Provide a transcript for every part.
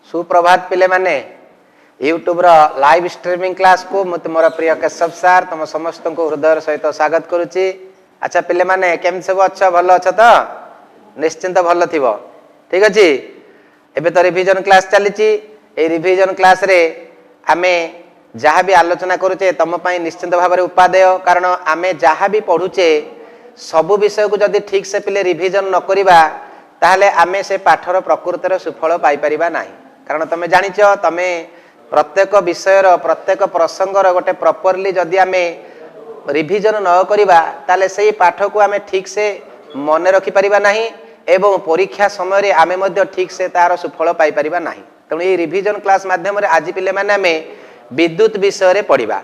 सुप्रभात पिले माने यूट्यूब लाइव स्ट्रीमिंग क्लास को मत मोर प्रिय केशव सार तुम समस्त को हृदय सहित स्वागत करुच्ची। अच्छा पिले माने केम सब अच्छा भल अच्छा तो निश्चिंत भल थी ठीक अच्छे। एबे तो रिविजन क्लास चली रिविजन क्लास रे आमे जहाँ भी आलोचना करुचे तुम निश्चिंत भाव में उपादेय कारण आमे जहाँ भी पढ़ुचे सबु विषय को जदि ठीक से पिले रिविजन न करिबा ताहले आमे से पाठर प्रकृतिर सुफल पाई परिबा नाही। कारण तुम जानिच तमे प्रत्येक विषयर प्रत्येक प्रसंगर गोटे प्रॉपरली जदि आमे रिविजन न करिबा ताले सेही पाठ को आमे ठीक से मन रखि परिबा नाही एवं परीक्षा समय रे आमे मध्य ठीक से तार सुफल पाई परिबा नाही। तेणु ये रिविजन क्लास माध्यम रे आज पिले माने आमे विद्युत विषय रे पढ़िबा।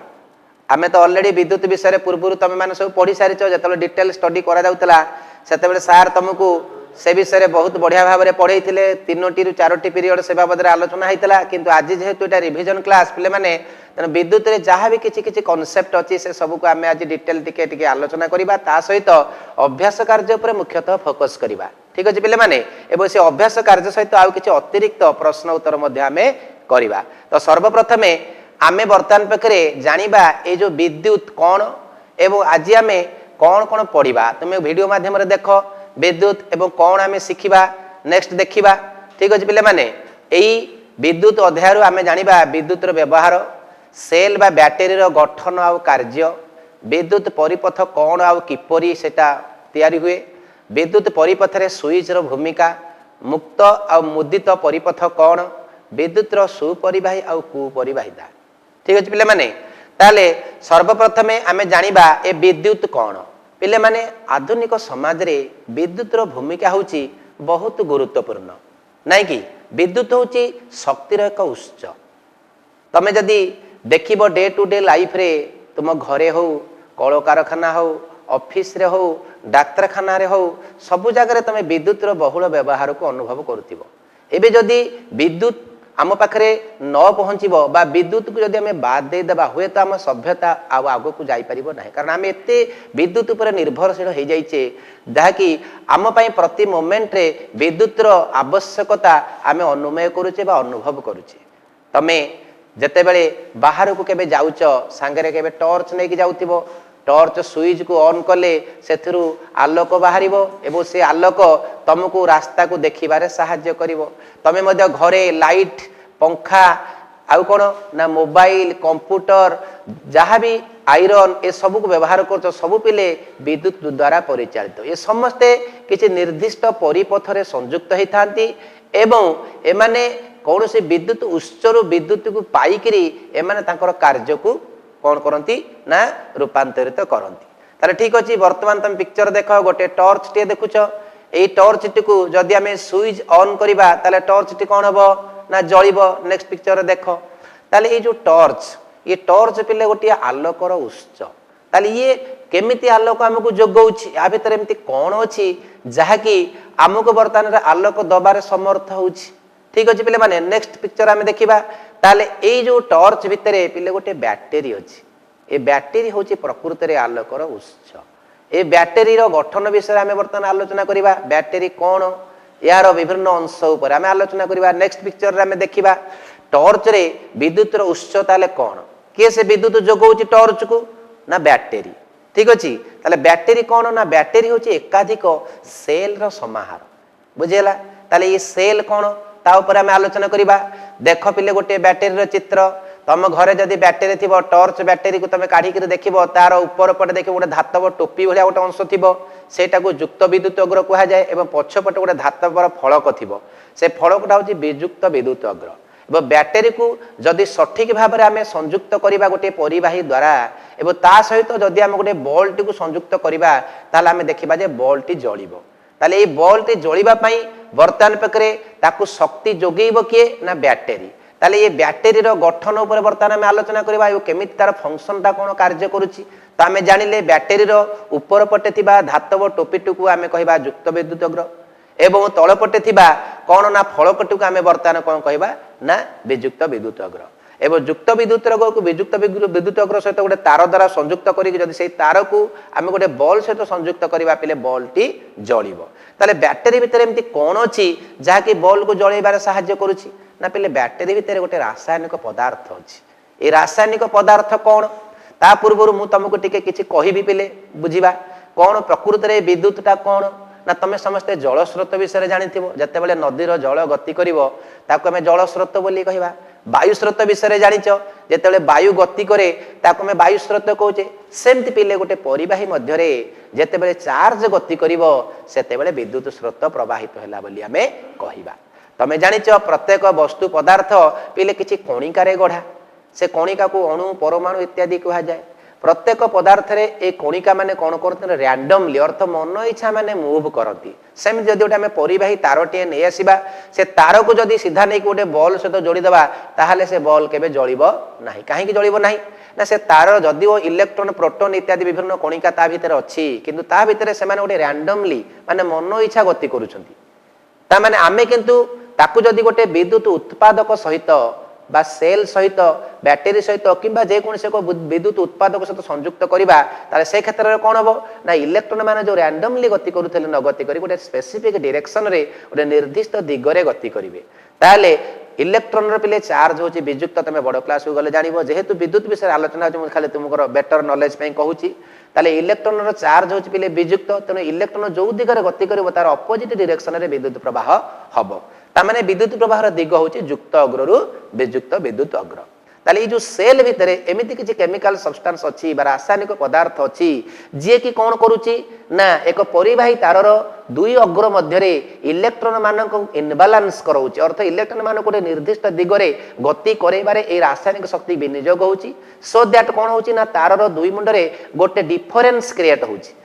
आमे तो ऑलरेडी विद्युत विषय पूर्व तुम मैंने सब पढ़ी सारी जो डिटेल स्टडी करा जाउतला सेतेबेले सार तुमको से विषय बहुत बढ़िया भाव में पढ़े 3 ରୁ 4 पीरियड से बाबद आलोचना होता किंतु आज जेहेतु ये रिविजन क्लास पे मैंने विद्युत रे जहाँ भी किसी कॉन्सेप्ट अच्छी से सब को आम आज डिटेल टिके आलोचना करवा ता सहित अभ्यास कार्य पर मुख्यतः फोकस करवा ठीक अच्छे पे मैंने एवं से अभ्यास कार्य सहित आउ किसी अतिरिक्त प्रश्न उत्तर आम करवा। तो सर्वप्रथमे आमे वर्तमान पाखे जानिबा ये जो विद्युत कौन एवं आज आम कौन कौन पढ़ा तुम वीडियो माध्यम देख विद्युत एवं कौन आमे शिखिबा नेक्स्ट देखिबा ठीक अच्छे पे मैंने यही विद्युत अध्याय आम जानिबा विद्युत व्यवहार सेल बा बैटेरी गठन आउ कार्य विद्युत परिपथ कौन आउ किपरि सेटा तैयारी हुए विद्युत परिपथ रे स्विच रो भूमिका मुक्त आउ मुदित परिपथ कौन विद्युत रो सुपरिवाही आउ कुपरिवाहिता ठीक अच्छे पे मैंने ताले सर्वप्रथमे आमे जानिबा ए विद्युत कौन पिले माने आधुनिक समाज रे विद्युत रो भूमिका होची बहुत गुरुत्वपूर्ण नहीं कि विद्युत होची शक्तिर एक उत्स। तमे जदि देखिबो डे टू डे लाइफ रे तुम घरे हो कल कारखाना हो ऑफिस रे हो डाक्तरखाना रे हो सबु जगह तमे विद्युत रो बहुल व्यवहार को अनुभव करुथिबो। एबे जदि विद्युत आम पाखे न पहुँचब बा विद्युत को जदि आम बाद देदेबा हुए तो आम सभ्यता आग को जापर ना कारण आम एत विद्युत उपर निर्भरशील हो जाइए जहाँकि आम प्रति मोमेंट रे विद्युत आवश्यकता आम अनुमय करुचे बा अनुभव करुचे। तमे जेते बेले बाहर को केबे जाउच सांगरे केबे टॉर्च नहीं जाउथिबो टॉर्च स्विच को ऑन कले से आलोक बाहर एवं से आलोक तुमको रास्ता को देखिबारे साहाय्य करिवो। तमे मध्य घरे लाइट पंखा आउ कौन ना मोबाइल कंप्यूटर जहाँ भी आयरन ए सब को व्यवहार कर सब पिले विद्युत द्वारा परिचालित ये समस्ते किसी निर्दिष्ट परिपथ रे संयुक्त होता एवं एमाने कौन से विद्युत उत्सर विद्युत को पाइकरी एमाने तांकर कार्य को कौन करती ना रूपांतरित करती। ताले ठीक अच्छे वर्तमान तुम पिक्चर देख गोटे टॉर्च टे देखुच यही टॉर्च टी को जदि आम स्विच ऑन करवा ताले टॉर्च टी कौन हम ना जलिब। नेक्स्ट पिक्चर देख ताले ये जो टॉर्च पिले गोटे आलोकर उत्स ताले ये केमिति आलोक आमको जोगाउछि या भितर एमती कौन अच्छी जहाँकि आमको बर्तमान आलोक दबार समर्थ होछि ठीक अच्छे पे मैंने नेक्स्ट पिक्चर आम देखा ताले ये जो टॉर्च भितर पिले गोटे बैटेरी अच्छी ये बैटेरी हूँ प्रकृत में आलोकर उत्स ये बैटेरी गठन विषय आम बर्तमान आलोचना करवा बैटेरी कौन यार विभिन्न अंश उपर आम आलोचना करवा। नेक्स्ट पिक्चर आम देखा टॉर्च रे विद्युत उत्स ताले कौन किए से विद्युत जोगाउछि टॉर्च को ना बैटेरी ठीक अच्छे ताले बैटेरी कौन ना बैटेरी हूँ एकाधिक सेल समाहार बुझेगा। ताले ये सेल कौन ता ऊपर आम आलोचना करवा। देख पिले गोटे बैटेरी चित्र तुम घरे जदि बैटेरी थी टॉर्च बैटेरी को तुम काढ़ी देख तार ऊपर पटे देख गोटे धातव टोपी भाया गोटे अंश थी सेटा को युक्त विद्युत अग्र कह जाए और पछपटे गोटे धातवर फलक थी से फलकटा हूँ वियुक्त विद्युत अग्र एवं बैटेरी को जदि सठिक भाव में आम संयुक्त करवा गोटे परिवाही द्वारा एवं ता सहित जदि आम गोटे बल्ब टी संयुक्त करवा ताल आम देखा जे बल्ब टी जलिब ताले ये बल्ब टी जलिबाई वर्तमान पाखे ताकू शक्ति जोगेब किए ना बैटेरी ताले ये बैटेरी गठन उपर बर्तमान आम आलोचना करवा केमी तार फंक्शनटा कौन कार्य करुच्ची तो आम जानिले बैटेरी ऊपर पटे थिबा धातव टोपीटी को आम कहवा युक्त विद्युत अग्र एवं तल पटे थिबा कौन ना फलकटी को आम बर्तमान कौन कहवा ना वियुक्त विद्युत अग्र एवं युक्त विद्युत अग्र को वियुक्त विद्युत अग्र सहित गोटे तार द्वारा संयुक्त करके तार को आम गोटे बल सहित संयुक्त करवा पिले बल टी जलिब ताले बैटेरी भितर एमती कौन अच्छी जहाँकि बल को जलैबार साहाय्य करुच्ची ना पिले बैटेरी भितर गोटे रासायनिक पदार्थ अच्छी ये रासायनिक पदार्थ कौन ता पूर्व मु तुमको टिके किछि कहिबी पिले बुझिबा कौन प्रकृत रे विद्युतटा कौन ना तुम समस्ते जल स्रोत विषय जानिथिबो जतेबेले नदीर जल गति करिवो ताको हमें जल स्रोत बोली कहिबा वायु स्रोत विषय जानिच जेतेबेले वायु गति करे ताको हमें वायु स्रोत कहूचे सेमति पिले गोटे परिवाही मध्यरे जेतेबेले चार्ज गति करिवो सेतेबेले विद्युत स्रोत प्रवाहित होला बोली हमें कहिबा तमे जानिच प्रत्येक वस्तु पदार्थ पिले किछि कणिकारे गढ़ा से कणिका को अणु परमाणु इत्यादि कहा जाए प्रत्येक पदार्थ रे ए कणिका माने कौन करते रैंडमली अर्थ मन इच्छा माने मूव करती सेम जदि गोटे आम परिवाही तारटे नहीं आसवा से तार को जदि सीधा नहीं गोटे बॉल सहित जोड़ीदेवा ताहले से बॉल केबे जलिबो नाही कहीं जलिबो नाही ना से तार जदि वो इलेक्ट्रॉन प्रोटॉन इत्यादि विभिन्न कणिका ता भितर अच्छी किंतु ता भितर से माने गोटे रैंडमली माने मन इच्छा गति करूछंती ता माने आमे किंतु ताकू जदि गोटे विद्युत उत्पादक सहित बा सेल सहित बैटेरी सहित किंबा जेकोसी एक विद्युत उत्पादक सहित संयुक्त करवा ताले से क्षेत्र में कौन हम ना इलेक्ट्रॉन माने जो रैंडमली गति करुले न गति करी गोटे स्पेसिफिक डायरेक्शन रे गोटे निर्दिष्ट दिगरे गति करेंगे ताले इलेक्ट्रॉन रो पिले चार्ज होची विद्युत तमे बड़ क्लास को गले जानिबो जेहेतु विद्युत विषय आलोचना होची खाली तुमको बेटर नॉलेज पई कहूची ताले इलेक्ट्रॉन रो चार्ज होची पिले विद्युत तेणु इलेक्ट्रॉन जो दिगरे गति करिवो तार अपोजिट डायरेक्शन रे विद्युत प्रवाह हबो तामाने विद्युत प्रवाहर दिग होची युक्त अग्र रु वियुक्त विद्युत अग्र ताले ये जो सेल भितर एमिति किछि केमिकल सब्सटेंस अछि बा रासायनिक पदार्थ अछि जे कि कोन करूची ना एक परिवाही तारर दुई अग्र मध्यरे इलेक्ट्रॉन मानको इनबालांस करौची अर्थ इलेक्ट्रॉन मानको गोटे निर्दिष्ट दिगरे गति करैबारे ए रासायनिक शक्ति विनियोग होची सो दैट कोन होची ना तारर दुई मुंडरे गोटे डिफरेंस क्रिएट होची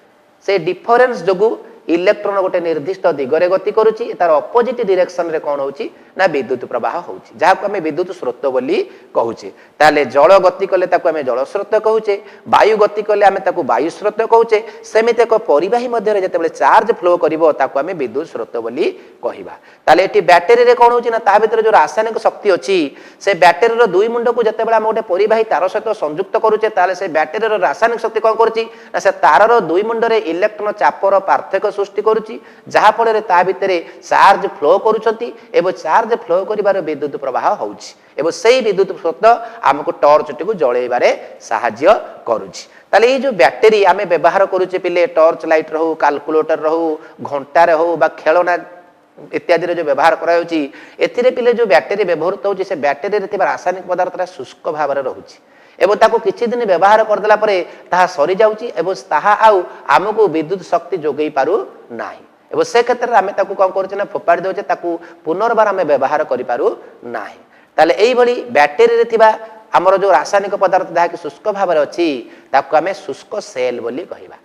से डिफरेंस जोगु इलेक्ट्रॉन गोटे निर्दिष्ट दिगरे गति करुची तार अपोजिट डायरेक्शन रे कौन होची ना विद्युत प्रवाह होची जहां को हमें विद्युत स्रोत बोली कहूचे ताले जल गति कले ताको हमें जल स्रोत कहूचे वायु गति कले हमें ताको वायु स्रोत कहूचे सेमिते को परिवाही मध्य रे जतेबेले चार्ज फ्लो करिवो ताको हमें विद्युत स्रोत बोली कहिबा ताले एटी बैटरी रे कौन होची ना ता भितर जो रासायनिक शक्ति अछि से बैटरी रो दुई मुंड को जतेबेले हम गोटे परिवाही तार सहित संयुक्त करूचे ताले से बैटरी रो रासायनिक शक्ति कोन करची ना से तार रो दुई मुंड रे इलेक्ट्रॉन चापर पार्थक्य सृष्टि करुची जहा फल ता भितर चार्ज फ्लो करुछंती एवं चार्ज फ्लो करिबार विद्युत प्रवाह होउची एवं सेही विद्युत स्रोत हमको टॉर्च टी को जळेबारे सहाय्य करुची ताले ये जो बैटरी आमे व्यवहार करुचे पिले टॉर्च लाइट रहू कैलकुलेटर रहू घंटा रहू बा खेलना इत्यादि जो व्यवहार कराउची एथिरे पिले जो बैटरी व्यवहृत होउची से बैटरी रे थिबा रासायनिक पदार्थ शुष्क भाव में रहुची एवं ताको किछि दिन व्यवहार करदेला परे ताहा सरी जाउची एवं ताहा आउ हमको विद्युत शक्ति जोगई पारु नाही एवं से क्षेत्र में आमे ताको कोन करछे ना फोपाड़ी देउचे ताको पुनर्बार आमे व्यवहार करि पारु नाही ताले एई भली बैटरी रे थिबा हमर जो रासायनिक पदार्थ दाहा कि शुष्क भाव में अछि ताको आमे शुष्क सेल बोली कहिबा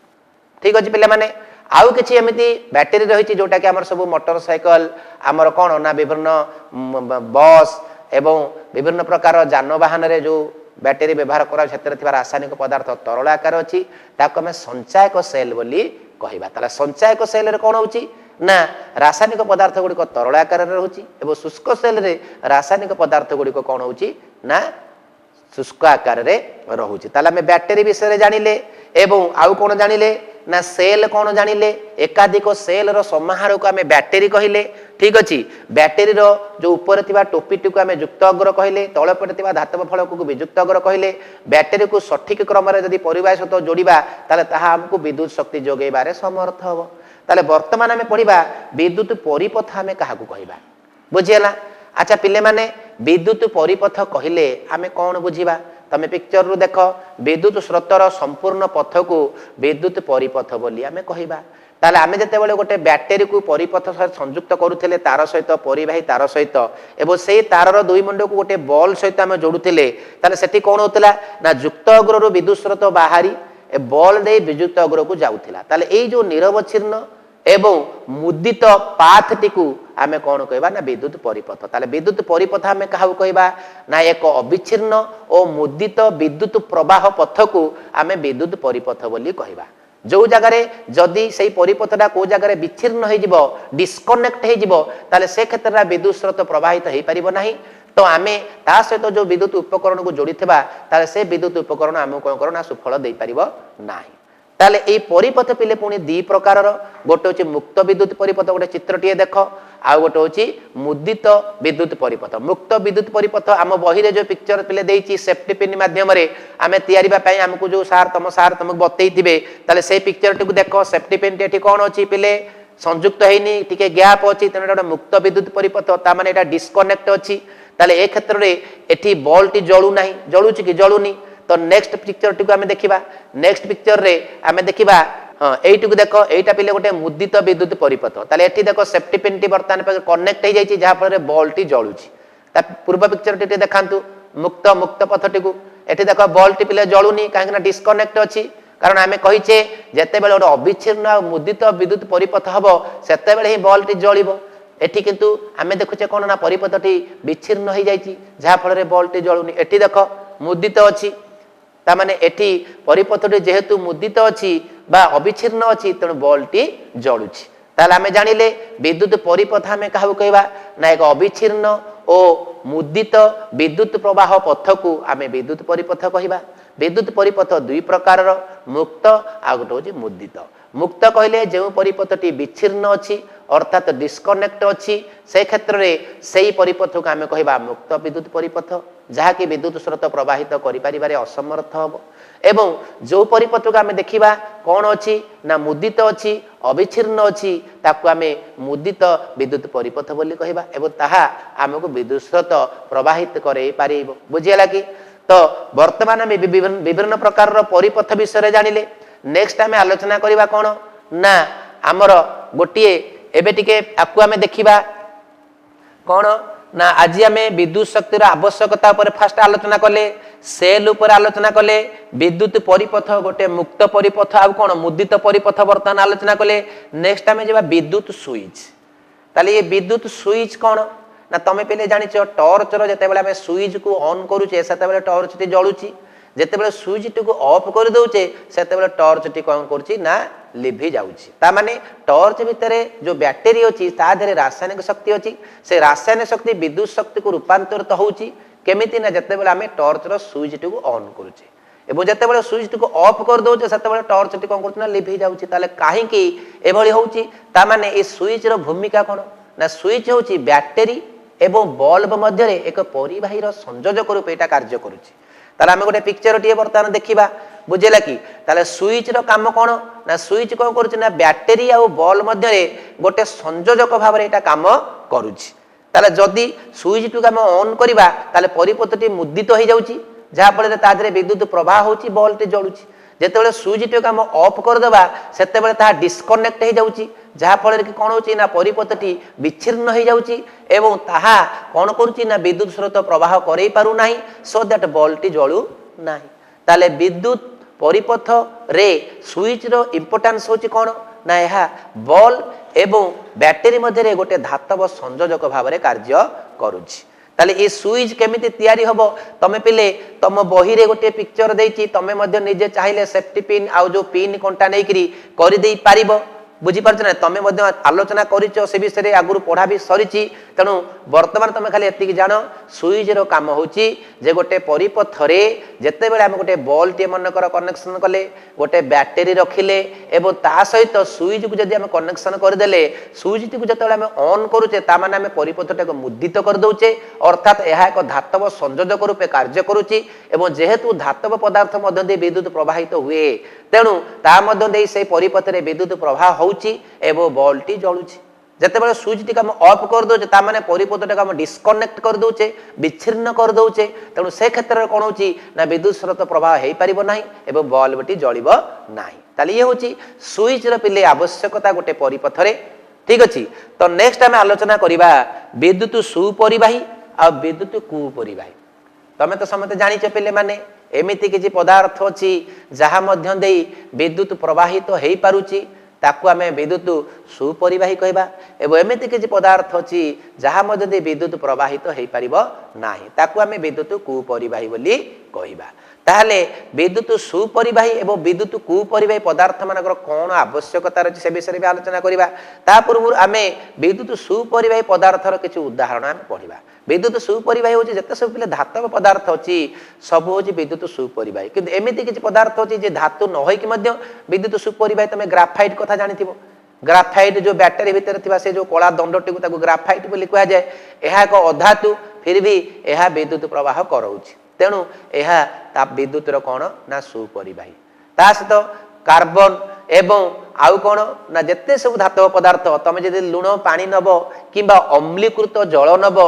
ठीक अछि पिले माने आउ किछि एमिति बैटरी रहिछि जोटा कि हमर सब मोटरसाइकल हमर कोन ना विभिन्न बस एवं विभिन्न प्रकार जानवाहन रे जो बैटरी व्यवहार करा क्षेत्र थिबा रासायनिक पदार्थ तरल आकार अछि ताको हमें संचायक सेल बोली कहिबा ताला संचायक सेल रे कोन होची ना रासायनिक पदार्थ गुडी को तरल आकार रे रहउची एवं शुष्क सेल रे रासायनिक पदार्थ गुडी को कोन होची ना शुष्क आकार रे रहउची ताला हमें बैटरी विषय रे जानिले एवं आउ कोन जानिले ना सेल कौन जानिले एकाधिक सेल रो समाहार को आमे बैटरी कहिले ठीक अछि बैटरी रो जो ऊपर थिबा टोपी टी को आमे युक्त अग्र कहिले तळे पटे थिबा धातव फल को वियुक्त अग्र कहिले बैटरी को सठिक क्रम रे यदि परिवार सहित जोड़िबा ताले ताहा हमको विद्युत शक्ति जोगैबारे समर्थ हबो ताले वर्तमान आमे पढिबा विद्युत परिपथ आमे काहा को कहिबा बुझियला अच्छा पिले माने विद्युत परिपथ कहिले आमे कोन बुझिबा तमे पिक्चर रु देख विद्युत स्रोतर संपूर्ण पथ को विद्युत परिपथ बोली आमे कहिबा ताले आमे जते बेले गोटे बैटरी को परिपथ सहित संयुक्त करूथिले तार सहित परिवाही तार सहित एवं सेही तारर दुई मुंड को गोटे बॉल सहित आमे जोडुथिले ताले सेठी कोन होतला ना युक्त अग्र रु विद्युत स्रोत बाहरी ए बॉल दे विद्युत अग्र को जाउथिला ताले एई जो निरवच्छिन्न एवं मुदित पाथ टिकु आमे कौन कहबा ना विद्युत परिपथ ताले विद्युत परिपथ आमे काहू कहबा ना एक अविच्छिन्न और मुदित विद्युत प्रवाह पथ को आमे विद्युत परिपथ बोली कहबा जो जगार जदि से परिपथटा को जगार विच्छिन्न हो डिस्कनेक्ट हो ताले से क्षेत्र में विद्युत स्रोत प्रवाहित हो पारिबो नाही तो आमे ता सहित जो विद्युत उपकरण को जोड़ी थिबा ताले से विद्युत उपकरण आमे कोन करना सुफल दे पारिबो नाही ताले ए परिपथ पिले पुणी दी प्रकार गोटे हूँ मुक्त विद्युत परिपथ गोटे चित्रटीए देख आ गोटे हूँ मुदित विद्युत परिपथ मुक्त विद्युत परिपथ आम बही जो पिक्चर पिले देती सेफ्टी पिन मध्यम आम या आमको जो सार तुमको बतई ताले से पिक्चर टी देख सेफ्टी पिन टी कौन अच्छी पिले संयुक्त होनी टी गैप अच्छी तेणु गोटे मुक्त विद्युत परिपथ ताने यहाँ डिस्कनेक्ट अच्छी ताले ए क्षेत्र में एटी बॉल टी जलू ना जलुची कि जलुनी तो नेक्स्ट पिक्चर टी आम देखा नेक्स्ट पिक्चर रे आम देखा हाँ यही देख यहाँ पिले गोटे मुदित विद्युत परिपथ ताले एठी देख सेफ्टी पिन टी बर्तमान कनेक्ट हो जाए जहाँफल बॉल टी जलुची पूर्व पिक्चर टी देखा मुक्त मुक्त पथ टी एठी देख बॉल टी पिले जलुनी कहीं डिस्कनेक्ट अच्छी कारण आम कहीचे जिते बड़े गोटे अविच्छिन्न और मुदित विद्युत परिपथ हम से ही बॉल टी जल एठी किंतु आम देखुचे कौन ना परिपथ टी विच्छिन्न हो जाए जहाँफल बॉल टी जलुनी एठी देख मुदित अच्छी तामाने एठी परिपथटी जेहेतु मुदित अच्छी बा अविच्छिन्न अच्छी तेणु बॉल टी जलुची ताले आमे जानिले विद्युत परिपथ आमे काहू कहबा ना एक अविच्छिन्न ओ मुदित विद्युत प्रवाह पथ को आमे विद्युत परिपथ कहबा विद्युत परिपथ दुई प्रकार मुक्त आ गोटे हूँ मुदित मुक्त कहले जो परिपथटी विच्छिन्न अच्छी अर्थात डिस्कनेक्ट अच्छी से क्षेत्र में से परिपथ को आम कहबा मुक्त विद्युत परिपथ जहाँकि विद्युत स्रोत प्रवाहित करें असमर्थ हम एवं जो परिपथ को आम देखा कौन अच्छी ना मुदित अच्छी अविच्छिन्न अच्छी ताकू आम मुदित विद्युत परिपथ बोली कहबा एवं ताहा आमको विद्युत स्रोत प्रवाहित करे पारे बुझीगला कि तो वर्तमान आम विभिन्न प्रकार परिपथ विषय जानिले नेक्स्ट आम आलोचना करवा कौन ना आमर गोटे एबे टिके आपको आम देखा कौन ना आज आम विद्युत शक्तिर आवश्यकता पर फास्ट आलोचना कले सेल उपर आलोचना कले विद्युत परिपथ गोटे मुक्त परिपथ आ कौन मुदित परिपथ बर्तमान आलोचना कले नेक्स्ट आम जा विद्युत स्विच ताले ये विद्युत स्विच कौन ना तुम पे जानिच टर्चर जिते आम स्विच को ऑन करुचे से टर्च टी जलुची जिते स्विच टी को ऑफ कर दौचे से टर्च टी कौन करा लिभि जाऊँगी ताने टर्च भितर जो बैटेरी अच्छी ताधे रासायनिक शक्ति अच्छी से रासायनिक शक्ति विद्युत शक्ति को रूपांतरित होची केमिति ना जिते आम टर्चर स्विच टी को ऑन करुचे एवं जिते स्विच टी को ऑफ कर दौचे से टर्च टी कौन कर लिभि जाऊँगी ताले कहीं एभली होची तामाने ए स्विच रो भूमिका कौन ना स्विच होची बैटेरी एवं बल्ब मध्य एक परिवाहीर संयोजक रूप यहाँ कार्य करुच्ची ताले आम गोटे पिक्चर टी बर्तमान देखा बुझेगा कि ताले स्विच रो काम कौन ना स्विच कौन करुच्ची ना बैटेरी आ बल्ब मध्य गोटे संयोजक भाव में यहाँ काम करुच्ची ताले जदि स्विच टी आम ऑन करवा ताले परिपथ टी मुदित हो जाऊँगी जहाँफल तादे विद्युत प्रवाह होची बल्ब टी जलुची जिते स्विच टी आम ऑफ करदे से डिस्कनेक्ट हो जाऊँगी जहाँफल कि कौन होची ना परिपथ टी विच्छिन्न हो जाऊँगी एवं ताहा कौन करुच्ची ना विद्युत स्रोत प्रवाह करई पारु नाही सो दैट बल्ब टी जलु नाही ताले विद्युत परिपथ रे स्विच रो इंपोर्टेंस होची कौन ना यह बल्ब एवं बैटेरी मध्य गोटे धातव संयोजक भाव में कार्य करुच्ची ताले ये स्विच केमिति तैयारी हबो तमे पिले तम बही रे गोटे पिक्चर देछि तमे मध्य निजे चाहिले सेफ्टी पिन आउ जो पिन कंटा नै करी करि देई पारिबो बुझी पारछ ना तमे मध्य आलोचना करिचो से विषय आगुरु पढ़ा भी सरीची तेणु वर्तमान तुम खाली एतिक जान स्विच रो काम होची जे गोटे परिपथ रे जेते बेले हम गोटे बॉल टी मनकर कनेक्शन कले गोटे बैटेरी रखिले एवं ता सहित स्विच को जदि हम कनेक्शन कर देले स्विच टी को जते बेले हम ऑन करूचे ता माने हम परिपथ टा को मुदित कर दउचे अर्थात यह एक धातव संयोजक रूपे कार्य करूची एवं जेहेतु धातव पदार्थ मध्य दे विद्युत प्रवाहित हुए तेणु ता मध्य दे से परिपथ रे विद्युत प्रवाह होउची एवं बॉल टी जलुची जिते स्विच टी ऑफ कर दौचे ताने परिपथ टा डिस्कनेक्ट कर दौचे विच्छिन्न कर दौचे तेणु से क्षेत्र में कौन होची ना विद्युत स्रोत प्रवाह हो पार ना एवं बल्ब टी जलिब ना ताले ये होची स्विच रो पिले आवश्यकता गोटे परिपथ रे ठीक अच्छी तो नेक्स्ट आम आलोचना करवा विद्युत सुपरिवाही आ विद्युत कुपरिवाही तमें तो समझते जानिच पिले माने एमिति किछि पदार्थ अच्छी जहाँ मध्य देई विद्युत प्रवाहित हो पारुची ताकू आम विद्युत सुपरिवाही कहबा एवं एमिति किछि पदार्थ अच्छी जहाँ मध्य विद्युत प्रवाहित हो पारिबो नाही ताकू आम विद्युत कुपरिवाही बोली कहबा ताहले विद्युत सुपरिवाही एवं विद्युत कुपरिवाही पदार्थ मानकर कौन आवश्यकता रही से विषय भी आलोचना करवा। ता पूर्व आम विद्युत सुपरिवाही पदार्थर किसी उदाहरण आम पढ़ा। विद्युत सुपरिवाही हूँ जिते सब पे धातव पदार्थ अच्छी सब हूँ विद्युत सुपरिवाही किंतु एमती किसी पदार्थ अच्छी धातु न होइकी विद्युत सुपरिवाही तुम ग्राफाइट कथा जानी ग्राफाइट जो बैटेरी भितर थिबा से जो कला दंडटी को ग्राफाइट बोली कहा जाए यह एक अधातु फिर भी यह विद्युत प्रवाह कराउछि तेणु यह विद्युतर कौन ना सुपरिवाही ता सहित कार्बन एवं आउ कौन ना जिते सब धातव पदार्थ तुम जब लुण पानी नब कि अम्लीकृत जल नब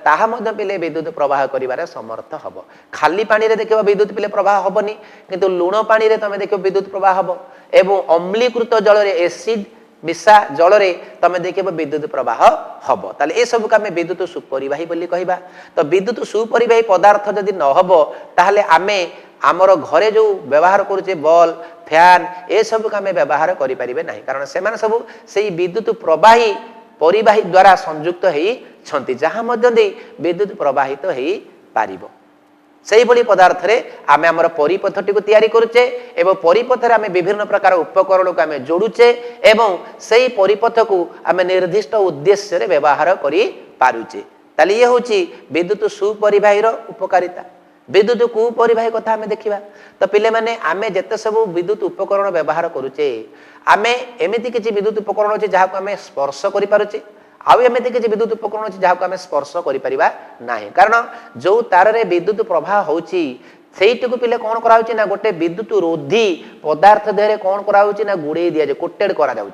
ताहा पिले विद्युत प्रवाह कर समर्थ हम। खाली पानी रे देखो विद्युत पिले प्रवाह हेनी किंतु लुण पानी रे तुम देखो विद्युत प्रवाह हम एवं अम्लीकृत जल एसिड मिशा जल रे तुम देख विद्युत प्रवाह हम ताले ए सब को आम विद्युत सुपरिवाही बोली कहबा। तो विद्युत सुपरिवाही पदार्थ जदि न हबो ताहले आमे आमर घरे जो व्यवहार करुचे बल फैन ए सब को आम व्यवहार करि परिबे नाही कारण से माने सब सेही विद्युत प्रवाही परिवाही द्वारा संयुक्त होई छंती जहां मध्य दे विद्युत प्रवाहित होई पारिबो। से भली पदार्थ रे आमे हमर परिपथटी को तैयारी करुचे एवं परिपथ रे आमे विभिन्न प्रकार उपकरण को आमे जोड़ुचे एवं सेही परिपथ को आमे निर्दिष्ट उद्देश्य रे व्यवहार करि पारुचे। ताले ये होची विद्युत सुपरिवाही रो उपकारिता। विद्युत कुपरिवाही कथा आमे देखिबा। तो पिले माने आमे जते सब विद्युत उपकरण व्यवहार करुचे आमे एमिति किछि विद्युत उपकरण अछि जहा को आमे स्पर्श करि पारुचे आउ एमती किसी विद्युत उपकरण अच्छी जहाँ को आम स्पर्श करा ना कारण जो तार रे विद्युत प्रवाह होची को पिले कौन करा ना गोटे विद्युत रोधी पदार्थ देहरे कौन करा ना गुड़े दि जाए कोटेड करा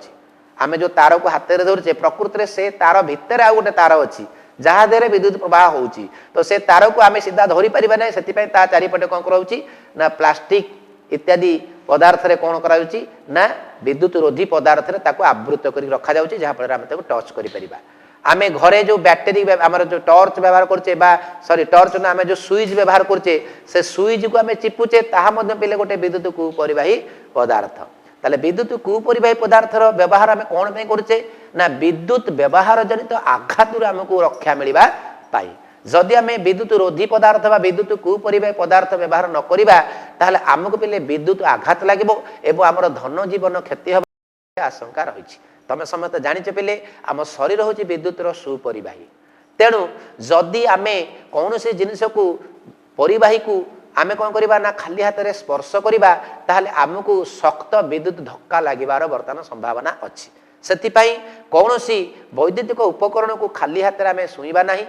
आम जो तार को हाथ में धरुचे प्रकृत में से तार भितर आ गोटे तार अच्छी जहाँ देहरे विद्युत प्रवाह होची तो से तार को आम सीधा धरी पारिबा ना से चारिपटे कौन कराउची ना प्लास्टिक इत्यादि पदार्थ रे कौन करा ना विद्युत रोधी पदार्थ रे ताको आवृत कर रखा जाउची जहाँ फल आम टच करिपरिबा। आमे घरे जो बैटेरी आमर जो टॉर्च व्यवहार करछे बा सॉरी टॉर्च ना आमे जो स्विच व्यवहार करछे से स्विच को आमे चिपुचे ताहा मध्ये पिले गोटे विद्युत कुपरिवाही पदार्थ। ताले विद्युत कुपरिवाही पदार्थ रो व्यवहार आमे कोन पे करछे ना विद्युत व्यवहार जनित आघात रे हमको रक्षा मिलिबा पाई। जदि आमे विद्युत रोधी पदार्थ बा विद्युत कुपरिवाही पदार्थ व्यवहार न करिबा ताहले हमको पिले विद्युत आघात लागिबो एवं हमर धन जीवन क्षति होबा आशंका रहिछि। तमे समस्त जानिचे पिले आम शरीर हूँ विद्युत सुपरिवाही तेणु जदि आमे कौन से जिनस को परिवाही को आमे कौन करबा ना खाली हाथ में स्पर्श करबा ताहले आमको शक्त विद्युत धक्का लागिबार वर्तमान संभावना अच्छी। सेथिपाई कौन सी वैद्युतिक उपकरण को खाली हाथ में आमे सुइबा नाही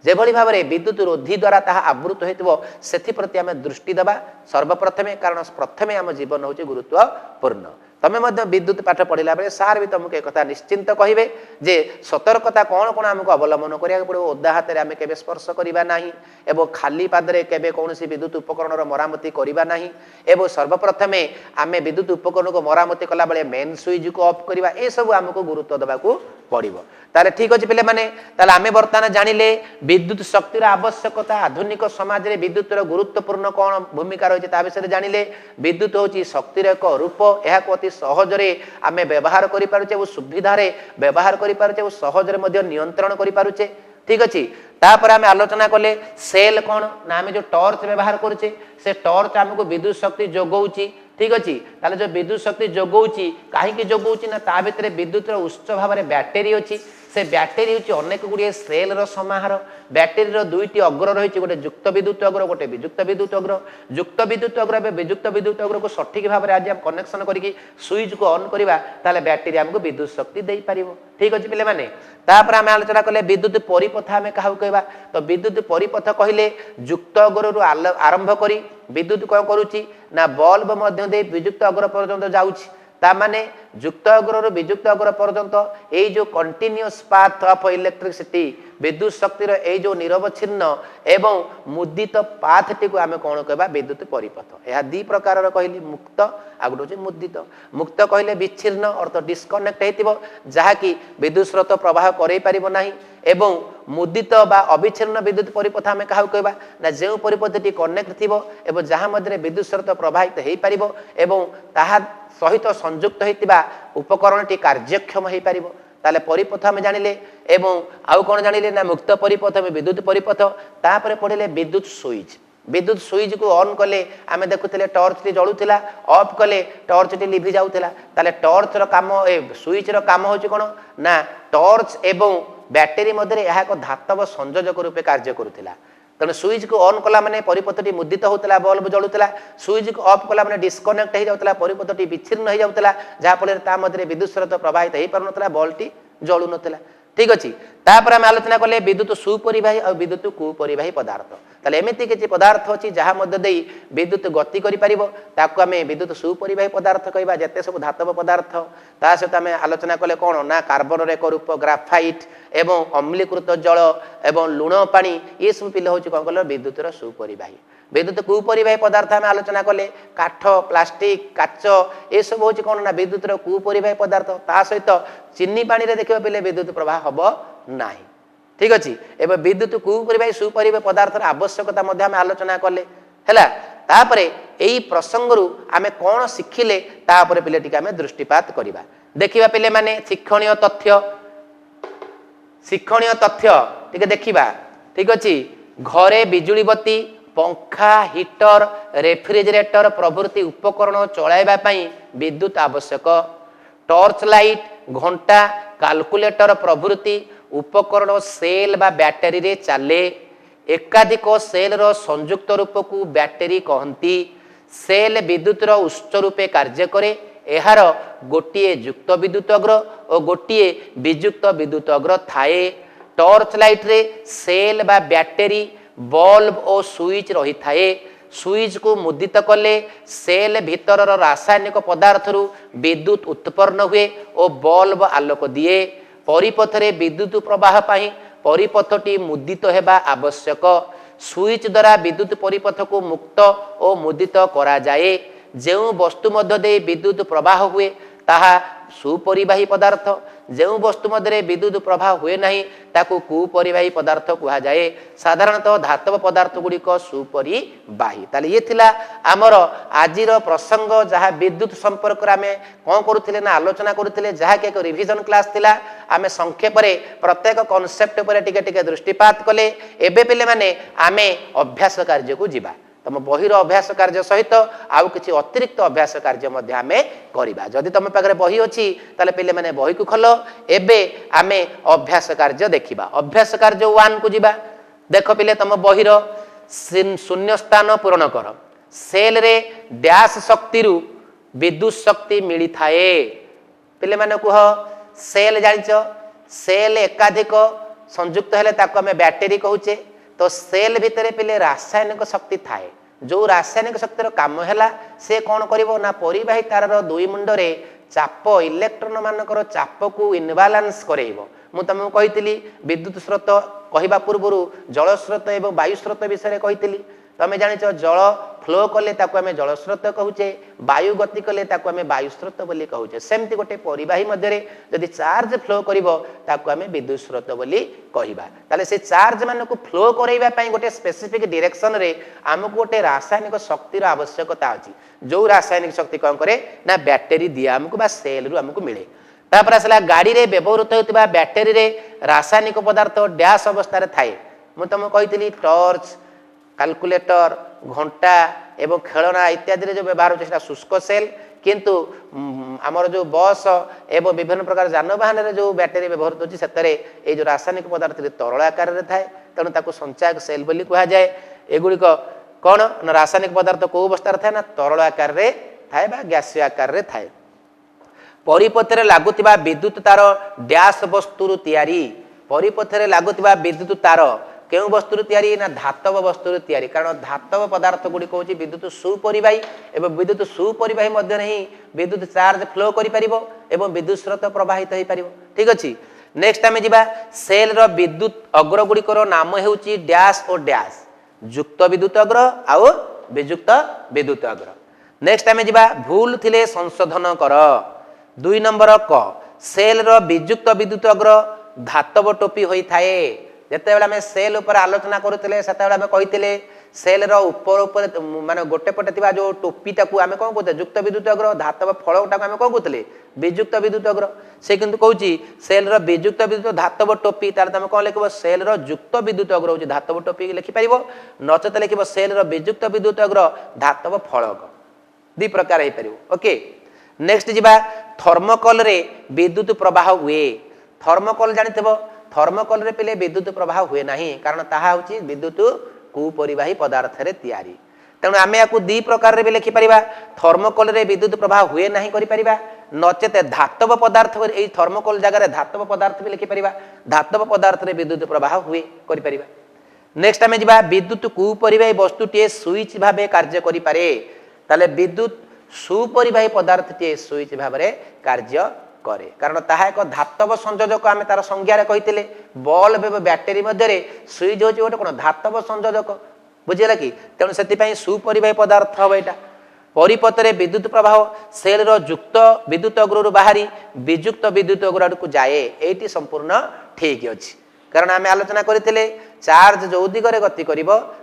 जेभली भाव में विद्युत रोधी द्वारा ताहा आवृत होइतबो सेथिप्रति आमे दृष्टि देबा सर्वप्रथमे कारण प्रथमे आम जीवन हूँ गुरुत्वपूर्ण। तमे मध्य विद्युत पाठ पढ़ला बेले सार भी तुमको एक कथा निश्चिंत कहिबे जे सतर्कता कौन कौन आमको अवलंबन करिया पड़ो ओदा हाथ में आम केबे स्पर्श करिबा नाही एवं खाली पादरे केबे कौनसी विद्युत उपकरण रो मरामती करिबा नाही एवं सर्वप्रथमे आमे विद्युत उपकरण को मरामती कला बेले मेन स्विच को ऑफ करिबा ए सब आमको गुरुत्व देबाकू पड़िबो। ताले ठीक अछि पिले माने ताले आमे वर्तमान जानिले विद्युत शक्तिर आवश्यकता आधुनिक समाज रे विद्युतर गुरुत्वपूर्ण कौन भूमिका रही ता विषय जानिले विद्युत होची शक्तिर एक रूप एहा को अति सहजरे आमे व्यवहार करि पारुचे ओ सुविधा रे व्यवहार करि पारुचे ओ सहजरे मध्ये नियंत्रण करि पारुचे। ठीक अछि तापर आमे आलोचना कले सेल कौन ना आमे जो टॉर्च व्यवहार करूचे से टॉर्च हमको विद्युत शक्ति जोगौची। ठीक अच्छी ताले जो विद्युत शक्ति जोगौची कहीं जोगौची ना ता भितर विद्युत उच्च भाव में बैटेरी अच्छी से बैटेरी हूँ अनेक गुड़िए सेल समाहार बैटेरी दुईटी अग्र रही गोटे युक्त विद्युत अग्र गोटे विजुक्त विद्युत अग्र युक्त विद्युत अग्र विजुक्त विद्युत अग्र को सठिक भाव में आज हम कनेक्शन करके स्विच को ऑन करवा ताले बैटेरी हमको विद्युत शक्ति दे पार। ठीक अच्छे पे मैंने तापर आम आलोचना कले विद्युत परिपथ आम क्या कहवा तो विद्युत परिपथ कहले युक्त अग्र आरंभ करी विद्युत कौन करुच्ची ना बल्ब मध्य दे विजुक्त अग्र पर्यंत जाउछि तामाने युक्त अग्र विजुक्त अग्र पर्यंत ये जो कंटिन्यूअस पाथ ऑफ इलेक्ट्रिसिटी विद्युत शक्तिर ये जो निरवच्छिन्न एवं मुदित पाथटी को आम कौन कहवा विद्युत परिपथ। यह दी प्रकार कहली मुक्त आ गोटे मुदित। मुक्त कहले विच्छिन्न अर्थ डिस्कनेक्ट होइतिबो जहाँकि विद्युत स्रोत प्रवाह करई पारिबो नाही एवं मुदित बा अविच्छिन्न विद्युत परिपथ आम क्या कहवा ना जो परिपथटी कनेक्ट थिबो एवं जहाँ मध्य विद्युत स्रोत प्रवाहित हो पारिबो एवं ताहा सहित संयुक्त होइतिबा उपकरणटी कार्यक्षम हो पारिबो ताले परिपथ आम जानिले एवं आउ कौन जानिले ना मुक्त परिपथ विद्युत परिपथ तापर पढ़िले विद्युत स्विच विद्युत स्विच को ऑन कले आमे देखुले टॉर्च टी जळुथिला ऑफ कले टॉर्च टी लिभि जाउथिला ताले टॉर्च रो काम ए स्विच रो काम होची कोन ना टॉर्च एवं बैटरी मध्य यह एक धातव संयोजक रूपे कार्य करुथिला तेणु स्विच को ऑन कला माने परिपथटी मुदित होता बल्ब जलुला स्विच को ऑफ कला माने डिस्कनेक्ट हो जाता परिपथटी विच्छिन्न हो जाता जहाँफल मध्य विद्युत स्रोत प्रवाहित हो पार ना बल्ब टी जलु ना ठीक अच्छे तापर आम आलोचना कले विद्युत सुपरिवाही और विद्युत कुपरिवाही पदार्थ ताले एमती किसी पदार्थ अच्छी जहाँ मध्य दे विद्युत गति करें विद्युत सुपरिवाही पदार्थ कहवा जिते सब धातव पदार्थ ता सहित आम आलोचना कले कौन ना कार्बन एक रूप ग्राफाइट एवं अम्लीकृत जल एवं लुण पानी ये सब पिले हूँ कौन कल विद्युतर सुपरिवाही विद्युत कुपरिवाही पदार्थ आम आलोचना कले काठ प्लास्टिक काच ये सब हूँ कौन ना विद्युतर कुपरिवाही पदार्थ ता सहित चीनी पानी रे देखिबा पिले विद्युत प्रवाह हबो नाही ठीक अछि एबे विद्युत कुपरिवाही सुपरिवाही पदार्थ आवश्यकता मध्ये हम आलोचना कले हैला तापरे एई प्रसंग रु आमे कोन सिखिले तापरे पिले टिका आमे दृष्टिपात करिबा देखिबा पिले माने शिक्षणीय तथ्य टिके देखिबा ठीक अछि घरे बिजुली बत्ती पंखा हीटर रेफ्रिजरेटर प्रभृति उपकरण चलाइबा पई विद्युत आवश्यक टॉर्च लाइट घंटा कैलकुलेटर प्रभृति उपकरण सेल बा बैटरी रे चले एकाधिक सेल रो संयुक्त रूप को बैटरी कहती सेल विद्युत रो उत्स रूपे कार्य करे एहार गोटिए युक्त विद्युत अग्र और गोटिए वियुक्त विद्युत अग्र थाए टॉर्च लाइट रे सेल बा बैटरी बल्ब और स्विच रही थाए स्विच को मुदित कले सेल भीतर रासायनिक पदार्थ रु विद्युत उत्पन्न हुए और बल्ब आलोक दिए परिपथ रे विद्युत प्रवाह पाई परिपथटी मुदित हेबा आवश्यक स्विच द्वारा विद्युत परिपथ को मुक्त और मुदित करा जाए जेउ वस्तु मध्य दे विद्युत प्रवाह हुए ताहा सुपरिवाही पदार्थ जेउ वस्तु मध्य विद्युत प्रवाह हुए नहीं ताकू कुपरिवाही पदार्थ कहा जाए साधारणतः धातव पदार्थ गुड़िक सुपरिवाही ताले ये थिला आमर आजिर प्रसंग जहाँ विद्युत संपर्क आम कौन करुले ना आलोचना करुले जहाँ कि एक रिविजन क्लास थिला आम संक्षेप प्रत्येक कॉन्सेप्ट पर टिके टिके दृष्टिपात कले एबे पिले माने आमे अभ्यास कार्य को जिबा तुम बहिर अभ्यास कार्य सहित आउ किछि अतिरिक्त अभ्यास कार्य मध्य आमे करिबा जदि तुम पाखरे बही अछि ताले पिले माने बही को खोलो एबे आमे अभ्यास कार्य देखिबा अभ्यास कार्य 1 को जिबा देख पिले तुम बहिर शून्य स्थान पूर्ण कर सेल रे डैश शक्ति रु विद्युत शक्ति मिली थाए पिले माने कुह सेल जानिचो सेल एकाधिक संयुक्त हेले ताको आमे बैटरी कहूचे तो सेल भितर पिले रासायनिक शक्ति थाए जो रासायनिक शक्तिर काम है से कौन करिवो ना परिवाही तार दुई मुंडरे चाप इलेक्ट्रॉन मानकर चाप को इनबालांस करेइबो मु तुमको कहितली विद्युत स्रोत कहवा पूर्व जल स्रोत एवं वायु स्रोत विषय कहितली तमें जानिच जल फ्लो कले ताको आमे जल स्रोत कहूचे वायु गति कले ताको आमे वायु स्रोत बोली कहूचे सेमती गोटे परिवाही मध्य जदि चार्ज फ्लो करिवो ताको आमे विद्युत स्रोत बोली कहिबा ताले से चार्ज मान को फ्लो करैबा पई गोटे स्पेसिफिक डायरेक्शन रे हमको गोटे रासायनिक शक्तिर आवश्यकता अछि जो रासायनिक शक्ति कौन करे ना बैटरी दिया हमको बा सेल रु हमको मिले तापर आसला गाड़ी रे व्यवहृत होतिबा बैटरी रे रासायनिक पदार्थ डैश अवस्था रे थाए मु तुमको कहितली टॉर्च कैलकुलेटर घंटा एवं खेलना इत्यादि रे जो व्यवहार होता शुष्क सेल किंतु आमर जो बस एवं विभिन्न प्रकार जानवाहन रे जो बैटरी व्यवहृत होती से जो रासायनिक पदार्थ तरल आकार रे थाए तेणु ताको संचायक सेल बोली कहा जाए एगुड़िक कौन ना रासायनिक पदार्थ को अवस्था थाए ना तरल आकार रे थाए बा गैसीय आकार रे थाए परिपथ रे लागुतिबा विद्युत तार डैश वस्तु तैयारी परिपथ रे लागुतिबा विद्युत तार केउ वस्तु तैयारी ना धातव वस्तु तैयारी कारण धातव पदार्थ गुड़ी कौन विद्युत सुपरिवाही एवं विद्युत सुपरिवाही मध्य ही विद्युत चार्ज फ्लो करि परिबो एवं विद्युत स्रोत प्रवाहित हो पारिबो ठीक अछि नेक्स्ट आमे जिबा सेल रो विद्युत अग्र गुड़िकर नाम हेउची डैश और डैश युक्त विद्युत अग्र आउ वियुक्त विद्युत अग्र नेक्स्ट आमे जिबा भूल थिले संशोधन कर 2 नंबर क सेल रो वियुक्त विद्युत अग्र धातव टोपी होई थाए जेते बेला में सेल ऊपर आलोचना करुतले सेते बेला में कहितले सेल रो ऊपर ऊपर माने गोटे पटे थिबा जो टोपीटा को आमे कोन कहते युक्त विद्युत अग्र धातव फलटा को आमे कोन कहतले वियुक्त विद्युत अग्र से किंतु कहूची सेल रो वियुक्त विद्युत धातव टोपी तार तमे कोन लिखबो सेल रो युक्त विद्युत अग्र होची धातव टोपी लिखि परिबो नचेत लिखबो सेल रो वियुक्त विद्युत अग्र धातव फलक दी प्रकार हे परिबो ओके नेक्स्ट जिबा थर्मोकोल रे विद्युत प्रवाह हुए थर्मोकोल जानिथबो थर्मोकोल रे पिले विद्युत प्रवाह हुए नाही कारण ताहा होची विद्युत कुपरिवाही पदार्थ रे तयारी तेणु आमे याकू दी प्रकार रे भी लिखि परिबा थर्मोकोल रे विद्युत प्रवाह हुए नाही करि परिबा नचेत धातव पदार्थ ए थर्मोकोल जगह रे धातव पदार्थ भी लिखि परिबा धातव पदार्थ रे विद्युत प्रवाह हुए करि परिबा नेक्स्ट आमे जिबा विद्युत कुपरिवाही वस्तुटी स्विच भाबे कार्य करि पारे ताले विद्युत सुपरिवाही पदार्थ टी स्विच भाबरे कार्य करे कारण ताहा एक धातव संयोजक आमे तार संज्ञा रे कहितले बल्ब एवं बैटरी मध्य रे स्विच होची गोटे कोन धातव संयोजक बुझिला कि तेणु से सुपरिवाही पदार्थ हम यहाँ परिपथ में विद्युत प्रवाह सेल रो युक्त विद्युत अग्र बाहरी वियुक्त विद्युत अग्र को जाए ये संपूर्ण ठीक अच्छी कारण आम आलोचना करते चार्ज जो दिगरे गति कर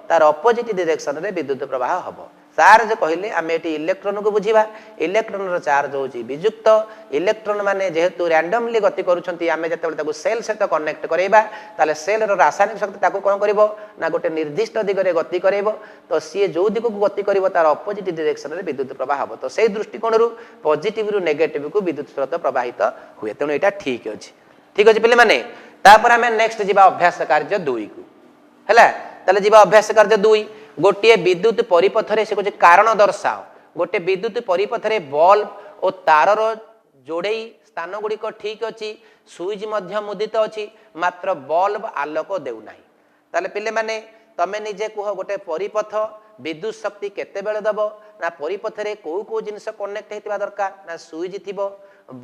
तार अपोजिट डायरेक्शन रे विद्युत प्रवाह हम चार्ज कहले आम ये इलेक्ट्रोन को बुझा इलेक्ट्रोन चार्ज होची वियुक्त इलेक्ट्रोन माने जेहेतु रैंडमली गति करूछंती आमे जते सेल सहित कनेक्ट करैबा ताले सेल रो रासायनिक शक्ति ताको कोन करबो ना गोटे निर्दिष्ट दिगरे गति करैबो तो सी जो दिग को गति करबो तार अपोजिट डायरेक्शन रे विद्युत प्रवाह हो तो सेही दृष्टिकोण रु पॉजिटिव रु नेगेटिव को विद्युत स्रोत प्रवाहित हुए तेणु एटा ठीक अछि पिले माने तापर आमे नेक्स्ट जिबा अभ्यास कार्य 2 को हैला ताले जिबा अभ्यास कार्य 2 गोटे विद्युत परिपथ रे से कुछ कारण दर्शाओ गोटे विद्युत परिपथ रे बल्ब और तार जोड़े स्थान गुड़िक ठीक अच्छी सुइच मुदित अच्छी मात्र बल्ब आलोक देउना ताले पिले माने तमे निजे कुह गोटे परिपथ विद्युत शक्ति केते बेले दबो ना परिपथ रे को जिनिस कनेक्ट हेतिबा दरकार ना सुइच थिबो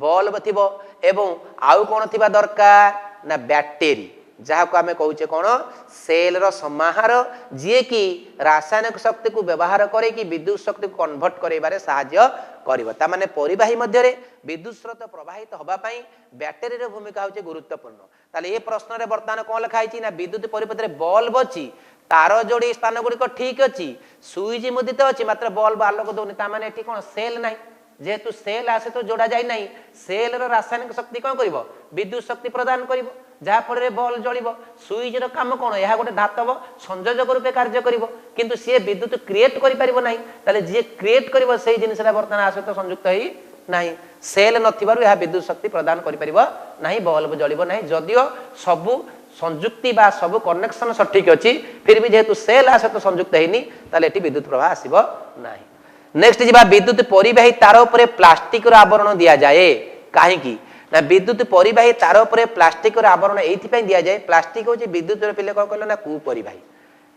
बल्ब थिबो एवं आउ कोन थिबा दरकार ना बैटरी जहाँ को आम कहे कौन सेल रो समाहार जी कि रासायनिक शक्ति को व्यवहार करे कि विद्युत शक्ति को कन्वर्ट करेबारे साहाय्य करिवो ता माने परिवाही मध्य रे विद्युत स्रोत प्रवाहित होबा पई बैटरी रो भूमिका होचे गुरुत्वपूर्ण ताले ए प्रश्न रे वर्तमान कोन लिखा आइछि ना विद्युत परिपथ रे बल्ब अछि तार जोड़ी स्थान गुडी को ठीक अछि सुइच मुदित अछि मात्र बल्ब आलोक दोनी ता माने एठी कोन सेल नाही जेहेतु सेल आसे तो जोड़ा जाय नहीं सेल रो रासायनिक शक्ति कौन करिवो विद्युत शक्ति प्रदान करिवो जहाँ फल बल्ब जलिबो सुइच रो काम कोन यह गोटे धातव संयोजक रूपे कार्य करिवो किंतु सी विद्युत क्रिएट करि परिबो नाही ताले जे क्रिएट करिवो सेही जिनिसरा वर्तमान आसे तो संयुक्त ही नाही सेल नथिबारु यह विद्युत शक्ति प्रदान करि परिबो नाही बल्ब जलिबो नाही जदियो सबु संयुक्ति बा सबु कनेक्शन सठिक अछि फिर भी जेहेतु सेल आसे तो संयुक्त हेनी ताले एटी विद्युत प्रवाह आसीबो नाही नेक्स्ट जिबा विद्युत परिवाही तार उपरे प्लास्टिक रो आवरण दिया जाए काहेकि ना विद्युत परिवाही तार उपरे प्लास्टिक रो आवरण एथि पई दिया जाए प्लास्टिक होची विद्युत रो पिले कोन कहलो ना कुपरिवाही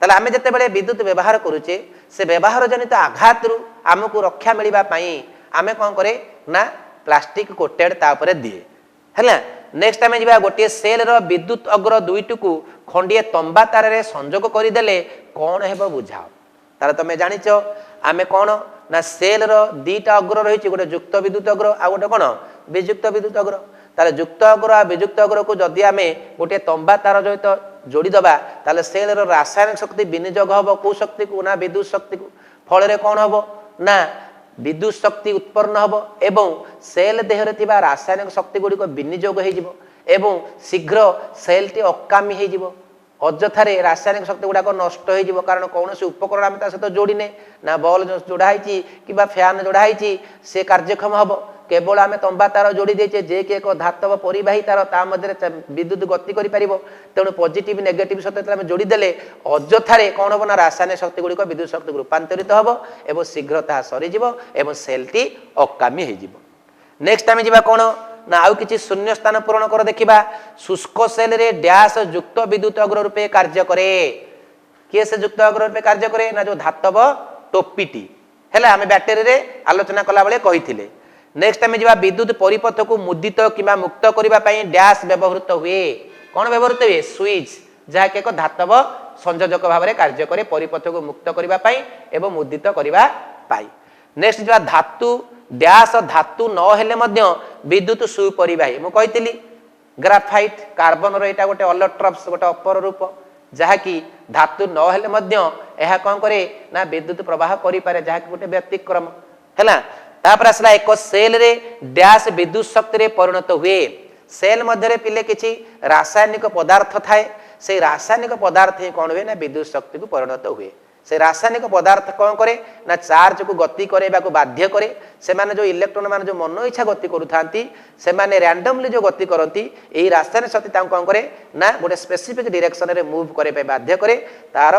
ताले आमे जते बेले विद्युत व्यवहार करूचे से व्यवहार जनित आघात रु हमकु रक्षा मिलिबा पई आमे कोन करे ना प्लास्टिक कोटेड ता उपरे दिए हैला नेक्स्ट आमे जिबा गोटे सेल रो विद्युत अग्र दुईटु को खंडिए तंबा तार रे संयोग करि देले कोन हेबो बुझाओ तार तमे जानिचो आमे कोन ना सेल रो दीटा अग्र रही गोटे युक्त विद्युत अग्र आ गोटे कौन वियुक्त विद्युत अग्र ताले युक्त अग्र आ वियुक्त अग्र को जदि आमे गोटे तंबा तार सहित जोड़ी दबा ताले सेल रो रासायनिक शक्ति विनियोग हबो को शक्ति को ना विद्युत शक्ति को फल रे कौन हबो ना विद्युत शक्ति उत्पन्न हबो एवं सेल देह रे थिबा रासायनिक शक्ति गुडी को विनियोग हे जिवो एवं शीघ्र सेल टी अकामी हे जिवो अଯଥାରେ रासायनिक शक्ति गुड़ाक नष्ट हो कारण कौन से उपकरण आम सहित जोड़ने ना बल जोड़ाई कि फैन जोड़ाई से कार्यक्षम हम केवल आम तंबा तार जोड़ी देचे जे कि एक धातव परिवाही तार ता मध्य विद्युत गति कर तेणु पॉजिटिव नेगेटिव सहित आम जोड़ीदेले अଯଥାରେ कौन हम ना रासायनिक शक्ति गुड़िक विद्युत शक्ति रूपांतरित हम और शीघ्र ता सरीज और सेलटी अकामी हो नेक्स्ट आम जा कौन ना आउ किछि शून्य स्थान पूरण कर देखिबा शुष्क सेल रे डैश युक्त विद्युत अग्र रूपे कार्य करे किए से युक्त अग्र रूपे कार्य करे ना जो धातव टोपीटी हैला हमें बैटरी रे आलोचना कला बेले कहिथिले नेक्स्ट हमें जिबा विद्युत परिपथ को मुदित किबा मुक्त करिबा पई डैश व्यवहृत हुए कोन व्यवहृत हुए स्विच जहा के एक धातव संयोजक भाव में कार्य करे परिपथ को मुक्त करिबा पई एवं मुदित करिबा पई नेक्स्ट जिबा धातु डैश धातु न हेले मध्य विद्युत सुपरिवाही मु कहितली ग्राफाइट कार्बन रो एटा गोटे अलोट्रप्स गोटे अपर रूप जहाँकि धातु न हेले मध्य यह कौन करे ना विद्युत प्रवाह करि पारे जहाँकि गोटे व्यतिक्रम हैला तापर आसला एक सेल रे डैश विद्युत शक्ति रे परिणत हुए सेल मध्य पिले किछि रासायनिक पदार्थ थाए से रासायनिक पदार्थ ही कौन हुए ना विद्युत शक्ति को परिणत हुए से रासायनिक पदार्थ कौन करे ना चार्ज को गति करेबा को बाध्य करे से माने जो इलेक्ट्रॉन माने जो मन इच्छा गति करूथांती से माने रैंडमली जो गति करंती एही रासायनिक शक्ति तां कौन करे ना गोटे स्पेसिफिक डायरेक्शन रे मूव करे पे बाध्य करे तार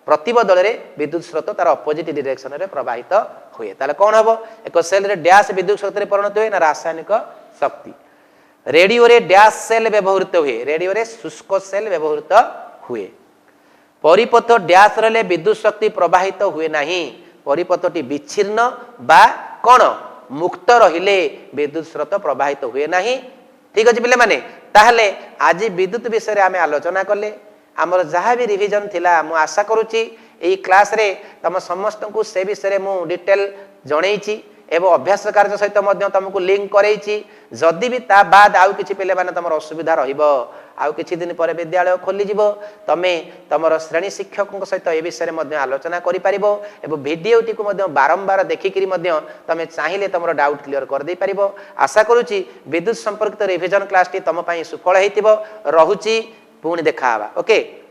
प्रतिबदल रे विद्युत स्रोत तार अपोजिट डायरेक्शन रे प्रवाहित हुए ताले कौन हबो एक सेल रे डैश विद्युत शक्ति रे परिणत हुए ना रासायनिक शक्ति रेडियो रे डैश सेल व्यवहृत हुए रेडियो रे शुष्क सेल व्यवहृत हुए परिपथ डैश रले विद्युत शक्ति प्रवाहित हुए नहीं परिपथटी विच्छिन्न बा कौन मुक्त रहिले विद्युत स्रोत प्रवाहित हुए नहीं ठीक अछि पिले माने ताहले आज विद्युत विषय रे आमे आलोचना करले हमर जहाँ भी रिविजन थिला मु आशा करूची एई क्लास रे तम समस्त को से विषय रे मु डिटेल जणैची एवं अभ्यास कार्य सहित मध्य तुमको लिंक करैची जदि भी ता बाद आउ किछि पिले माने तमर असुविधा रहिबो आउ किछि दिन पर विद्यालय खोली जिवो तमे तमर श्रेणी शिक्षकों सहित ए विषय मध्ये आलोचना करि परिबो एवं भिडियोटी को मध्ये बारंबार देखिकरी मध्ये तमे चाहिले तमर डाउट क्लियर कर दे परिबो आशा करूची विद्युत संपर्कित रिविजन क्लास टी तम पई सुफल हेतिबो रहुची पुणी देखा ओके।